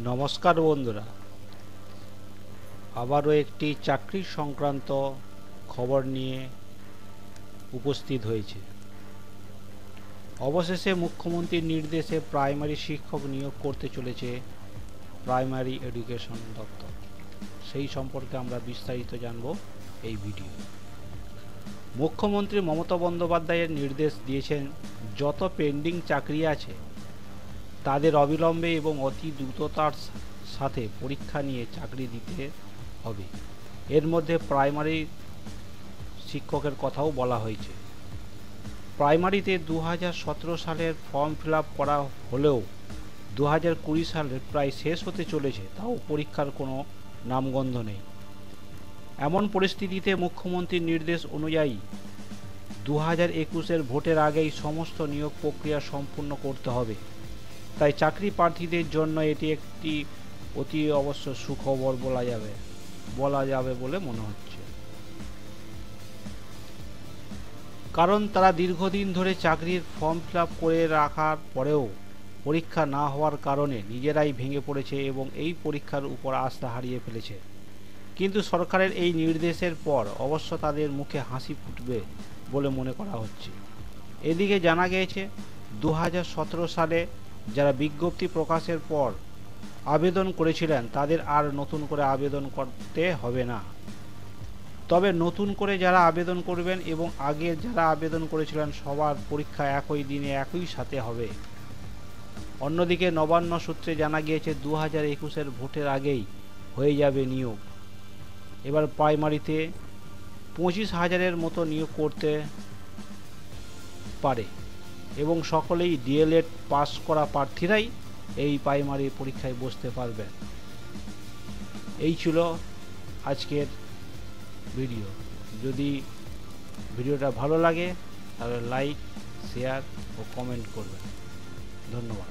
নমস্কার বন্ধুরা, আবারও একটি চাকরি সংক্রান্ত খবর নিয়ে উপস্থিত হয়েছে। অবশেষে মুখ্যমন্ত্রীর নির্দেশে প্রাইমারি শিক্ষক নিয়োগ করতে চলেছে প্রাইমারি এডুকেশন দপ্তর। সেই সম্পর্কে আমরা বিস্তারিত জানব এই ভিডিও। মুখ্যমন্ত্রী মমতা বন্দ্যোপাধ্যায়ের নির্দেশ দিয়েছেন, যত পেন্ডিং চাকরি আছে তাদের অবিলম্বে এবং অতি দ্রুততার সাথে পরীক্ষা নিয়ে চাকরি দিতে হবে। এর মধ্যে প্রাইমারি শিক্ষকের কথাও বলা হয়েছে। প্রাইমারিতে 2017 সালের ফর্ম ফিল আপ করা হলেও 2020 সালের প্রায় শেষ হতে চলেছে, তাও পরীক্ষার কোনো নামগন্ধ নেই। এমন পরিস্থিতিতে মুখ্যমন্ত্রীর নির্দেশ অনুযায়ী 2021-এর ভোটের আগেই সমস্ত নিয়োগ প্রক্রিয়া সম্পূর্ণ করতে হবে। তাই চাকরি প্রার্থীদের জন্য এটি একটি অতি অবশ্য সুখবর বলা যাবে বলে মনে হচ্ছে। কারণ তারা দীর্ঘদিন ধরে চাকরির ফর্ম ফিল আপ করে রাখার পরেও পরীক্ষা না হওয়ার কারণে নিজেরাই ভেঙে পড়েছে এবং এই পরীক্ষার উপর আস্থা হারিয়ে ফেলেছে। কিন্তু সরকারের এই নির্দেশের পর অবশ্য তাদের মুখে হাসি ফুটবে বলে মনে করা হচ্ছে। এদিকে জানা গিয়েছে 2017 সালে যারা বিজ্ঞপ্তি প্রকাশের পর আবেদন করেছিলেন তাদের আর নতুন করে আবেদন করতে হবে না। তবে নতুন করে যারা আবেদন করবেন এবং আগে যারা আবেদন করেছিলেন সবার পরীক্ষা একই দিনে একই সাথে হবে। অন্যদিকে নবান্ন সূত্রে জানা গিয়েছে 2021-এর ভোটের আগেই হয়ে যাবে নিয়োগ। এবার প্রাইমারিতে 25,000-এর মতো নিয়োগ করতে পারে এবং সকলেই ডিএলএড পাস করা প্রার্থীরাই এই প্রাইমারি পরীক্ষায় বসতে পারবেন। এই ছিল আজকের ভিডিও। যদি ভিডিওটা ভালো লাগে তাহলে লাইক, শেয়ার ও কমেন্ট করবেন। ধন্যবাদ।